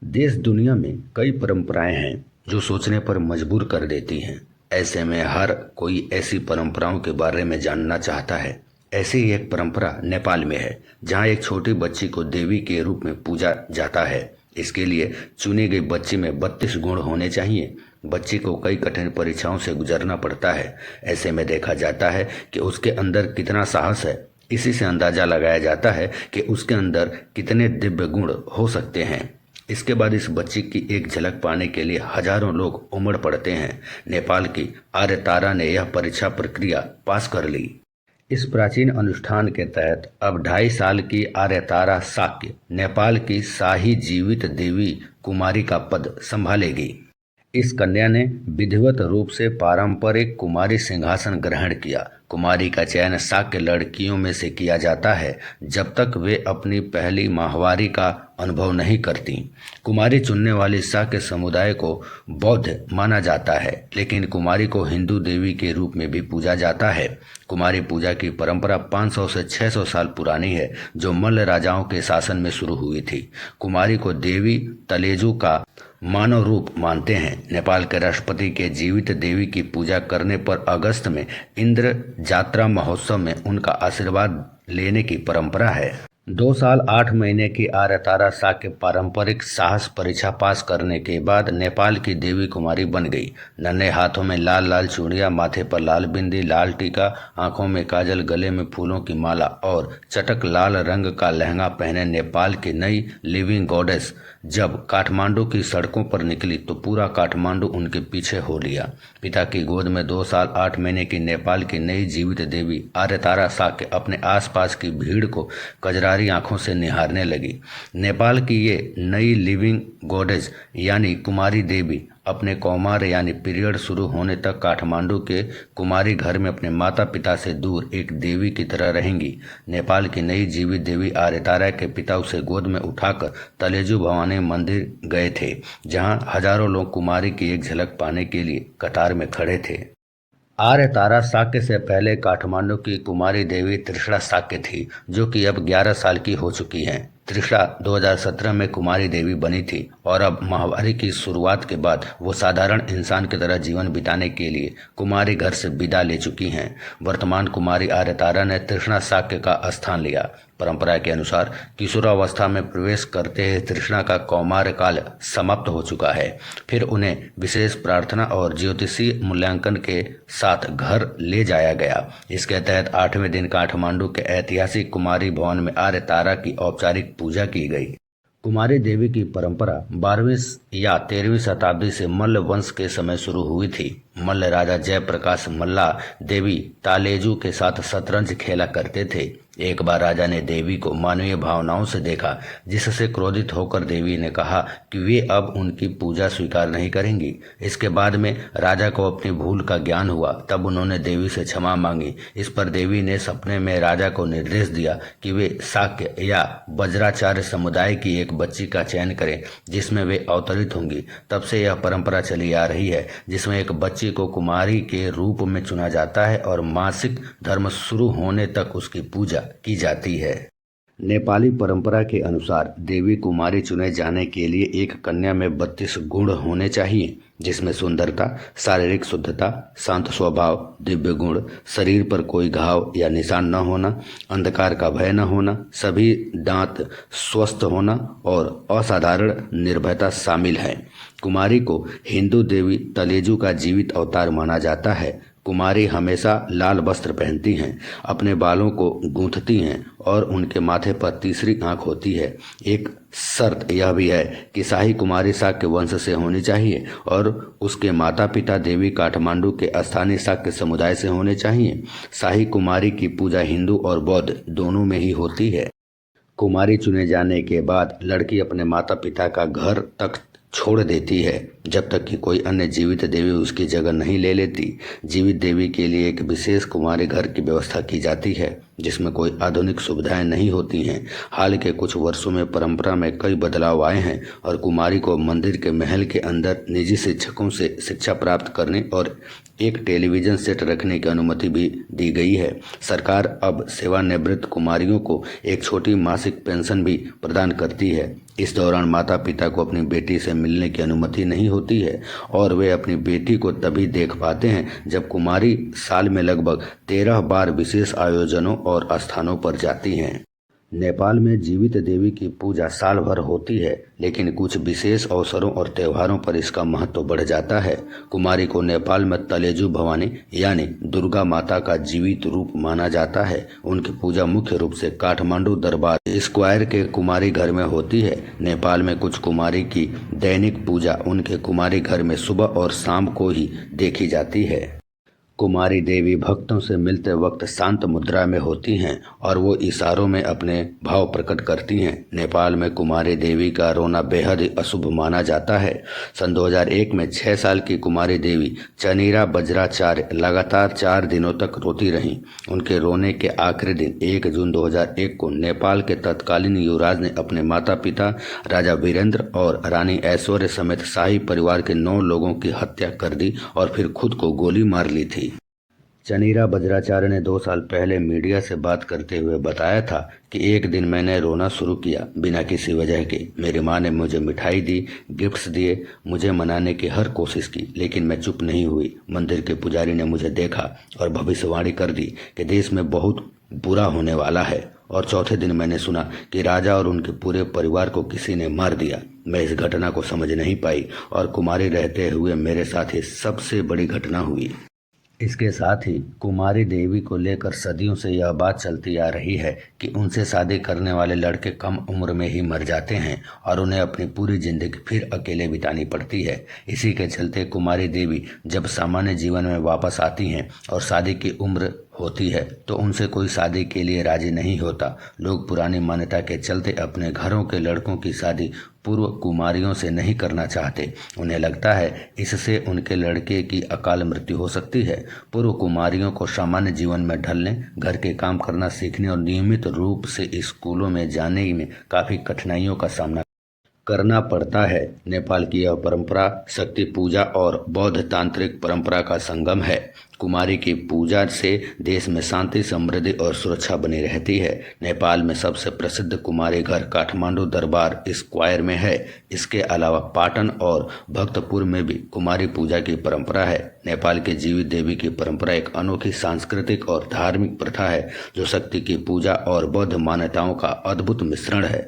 देश दुनिया में कई परंपराएं हैं जो सोचने पर मजबूर कर देती हैं। ऐसे में हर कोई ऐसी परंपराओं के बारे में जानना चाहता है। ऐसी ही एक परंपरा नेपाल में है, जहां एक छोटी बच्ची को देवी के रूप में पूजा जाता है। इसके लिए चुनी गई बच्ची में 32 गुण होने चाहिए। बच्ची को कई कठिन परीक्षाओं से गुजरना पड़ता है। ऐसे में देखा जाता है कि उसके अंदर कितना साहस है। इसी से अंदाजा लगाया जाता है कि उसके अंदर कितने दिव्य गुण हो सकते हैं। इसके बाद इस बच्ची की एक झलक पाने के लिए हजारों लोग उमड़ पड़ते हैं। नेपाल की आर्य तारा ने यह परीक्षा प्रक्रिया पास कर ली। इस प्राचीन अनुष्ठान के तहत अब 2.5 साल की आर्य तारा शाक्य नेपाल की शाही जीवित देवी कुमारी का पद संभालेगी। इस कन्या ने विधिवत रूप से पारंपरिक कुमारी सिंहासन ग्रहण किया। कुमारी का चयन शाक्य लड़कियों में से किया जाता है जब तक वे अपनी पहली माहवारी का अनुभव नहीं करती। कुमारी चुनने वाली शाक्य समुदाय को बौद्ध माना जाता है, लेकिन कुमारी को हिंदू देवी के रूप में भी पूजा जाता है। कुमारी पूजा की परंपरा 500 से 600 साल पुरानी है, जो मल्ल राजाओं के शासन में शुरू हुई थी। कुमारी को देवी तलेजू का मानव रूप मानते हैं। नेपाल के राष्ट्रपति के जीवित देवी की पूजा करने पर अगस्त में इंद्र जात्रा महोत्सव में उनका आशीर्वाद लेने की परंपरा है। 2 साल 8 महीने की आर्य तारा शाक्य पारंपरिक साहस परीक्षा पास करने के बाद नेपाल की देवी कुमारी बन गई। नन्हे हाथों में लाल लाल चूड़ियां, माथे पर लाल बिंदी, लाल टीका, आंखों में काजल, गले में फूलों की माला और चटक लाल रंग का लहंगा पहने नेपाल की नई लिविंग गॉडेस जब काठमांडू की सड़कों पर निकली तो पूरा काठमांडू उनके पीछे हो लिया। पिता की गोद में 2 साल 8 महीने की नेपाल की नई जीवित देवी आर्य तारा शाक्य अपने आसपास की भीड़ को कजरारी आंखों से निहारने लगी। नेपाल की ये नई लिविंग गॉडेज यानी कुमारी देवी अपने कौमार यानी पीरियड शुरू होने तक काठमांडू के कुमारी घर में अपने माता पिता से दूर एक देवी की तरह रहेंगी। नेपाल की नई जीवित देवी आर्य तारा के पिता उसे गोद में उठाकर तलेजू भवानी मंदिर गए थे, जहां हजारों लोग कुमारी की एक झलक पाने के लिए कतार में खड़े थे। आर्य तारा शाक्य से पहले काठमांडू की कुमारी देवी तृष्णा शाक्य थी, जो कि अब 11 साल की हो चुकी हैं। तृष्णा 2017 में कुमारी देवी बनी थी और अब माहवारी की शुरुआत के बाद वो साधारण इंसान की तरह जीवन बिताने के लिए कुमारी घर से विदा ले चुकी हैं। वर्तमान कुमारी आर्य तारा ने तृष्णा शाक्य का स्थान लिया। परंपरा के अनुसार किशोरावस्था में प्रवेश करते ही तृष्णा का कौमार काल समाप्त हो चुका है। फिर उन्हें विशेष प्रार्थना और ज्योतिषीय मूल्यांकन के साथ घर ले जाया गया। इसके तहत 8वें दिन काठमांडू के ऐतिहासिक कुमारी भवन में आर्य तारा की औपचारिक पूजा की गई। कुमारी देवी की परंपरा 12वीं या 13वीं शताब्दी से मल्ल वंश के समय शुरू हुई थी। मल्ल राजा जयप्रकाश मल्ला देवी तालेजू के साथ शतरंज खेला करते थे। एक बार राजा ने देवी को मानवीय भावनाओं से देखा, जिससे क्रोधित होकर देवी ने कहा कि वे अब उनकी पूजा स्वीकार नहीं करेंगी। इसके बाद में राजा को अपनी भूल का ज्ञान हुआ, तब उन्होंने देवी से क्षमा मांगी। इस पर देवी ने सपने में राजा को निर्देश दिया कि वे शाक्य या वज्राचार्य समुदाय की एक बच्ची का चयन करें, जिसमें वे अवतरित होंगी। तब से यह परंपरा चली आ रही है, जिसमें एक बच्ची को कुमारी के रूप में चुना जाता है और मासिक धर्म शुरू होने तक उसकी पूजा की जाती है। नेपाली परंपरा के अनुसार देवी कुमारी चुने जाने के लिए एक कन्या में 32 गुण होने चाहिए, जिसमें सुंदरता, शारीरिक शुद्धता, शांत स्वभाव, दिव्य गुण, शरीर पर कोई घाव या निशान न होना, अंधकार का भय न होना, सभी दांत स्वस्थ होना और असाधारण निर्भयता शामिल है। कुमारी को हिंदू देवी तलेजू का जीवित अवतार माना जाता है। कुमारी हमेशा लाल वस्त्र पहनती हैं, अपने बालों को गूंथती हैं और उनके माथे पर तीसरी आंख होती है। एक शर्त यह भी है कि शाही कुमारी शाक्य वंश से होनी चाहिए और उसके माता पिता देवी काठमांडू के स्थानीय शाक्य समुदाय से होने चाहिए। शाही कुमारी की पूजा हिंदू और बौद्ध दोनों में ही होती है। कुमारी चुने जाने के बाद लड़की अपने माता पिता का घर तक छोड़ देती है, जब तक कि कोई अन्य जीवित देवी उसकी जगह नहीं ले लेती। जीवित देवी के लिए एक विशेष कुमारी घर की व्यवस्था की जाती है, जिसमें कोई आधुनिक सुविधाएं नहीं होती हैं। हाल के कुछ वर्षों में परंपरा में कई बदलाव आए हैं और कुमारी को मंदिर के महल के अंदर निजी शिक्षकों से शिक्षा प्राप्त करने और एक टेलीविज़न सेट रखने की अनुमति भी दी गई है। सरकार अब सेवानिवृत्त कुमारियों को एक छोटी मासिक पेंशन भी प्रदान करती है। इस दौरान माता पिता को अपनी बेटी से मिलने की अनुमति नहीं होती है और वे अपनी बेटी को तभी देख पाते हैं जब कुमारी साल में लगभग 13 बार विशेष आयोजनों और स्थानों पर जाती हैं। नेपाल में जीवित देवी की पूजा साल भर होती है, लेकिन कुछ विशेष अवसरों और त्योहारों पर इसका महत्व बढ़ जाता है। कुमारी को नेपाल में तलेजु भवानी यानी दुर्गा माता का जीवित रूप माना जाता है। उनकी पूजा मुख्य रूप से काठमांडू दरबार स्क्वायर के कुमारी घर में होती है। नेपाल में कुछ कुमारी की दैनिक पूजा उनके कुमारी घर में सुबह और शाम को ही देखी जाती है। कुमारी देवी भक्तों से मिलते वक्त शांत मुद्रा में होती हैं और वो इशारों में अपने भाव प्रकट करती हैं। नेपाल में कुमारी देवी का रोना बेहद अशुभ माना जाता है। सन 2001 में 6 साल की कुमारी देवी चनीरा बज्राचार्य लगातार 4 दिनों तक रोती रहीं। उनके रोने के आखिरी दिन 1 जून 2001 को नेपाल के तत्कालीन युवराज ने अपने माता पिता राजा वीरेंद्र और रानी ऐश्वर्य समेत शाही परिवार के 9 लोगों की हत्या कर दी और फिर खुद को गोली मार ली थी। चनीरा बज्राचार्य ने 2 साल पहले मीडिया से बात करते हुए बताया था कि एक दिन मैंने रोना शुरू किया बिना किसी वजह के। मेरी माँ ने मुझे मिठाई दी, गिफ्ट्स दिए, मुझे मनाने की हर कोशिश की, लेकिन मैं चुप नहीं हुई। मंदिर के पुजारी ने मुझे देखा और भविष्यवाणी कर दी कि देश में बहुत बुरा होने वाला है। और चौथे दिन मैंने सुना कि राजा और उनके पूरे परिवार को किसी ने मार दिया। मैं इस घटना को समझ नहीं पाई और कुमारी रहते हुए मेरे साथ ही सबसे बड़ी घटना हुई। इसके साथ ही कुमारी देवी को लेकर सदियों से यह बात चलती आ रही है कि उनसे शादी करने वाले लड़के कम उम्र में ही मर जाते हैं और उन्हें अपनी पूरी जिंदगी फिर अकेले बितानी पड़ती है। इसी के चलते कुमारी देवी जब सामान्य जीवन में वापस आती हैं और शादी की उम्र होती है तो उनसे कोई शादी के लिए राजी नहीं होता। लोग पुरानी मान्यता के चलते अपने घरों के लड़कों की शादी पूर्व कुमारियों से नहीं करना चाहते। उन्हें लगता है इससे उनके लड़के की अकाल मृत्यु हो सकती है। पूर्व कुमारियों को सामान्य जीवन में ढलने, घर के काम करना सीखने और नियमित रूप से स्कूलों में जाने में काफ़ी कठिनाइयों का सामना करना पड़ता है। नेपाल की यह परंपरा शक्ति पूजा और बौद्ध तांत्रिक परंपरा का संगम है। कुमारी की पूजा से देश में शांति, समृद्धि और सुरक्षा बनी रहती है। नेपाल में सबसे प्रसिद्ध कुमारी घर काठमांडू दरबार स्क्वायर में है। इसके अलावा पाटन और भक्तपुर में भी कुमारी पूजा की परंपरा है। नेपाल के जीवित देवी की परंपरा एक अनोखी सांस्कृतिक और धार्मिक प्रथा है जो शक्ति की पूजा और बौद्ध मान्यताओं का अद्भुत मिश्रण है।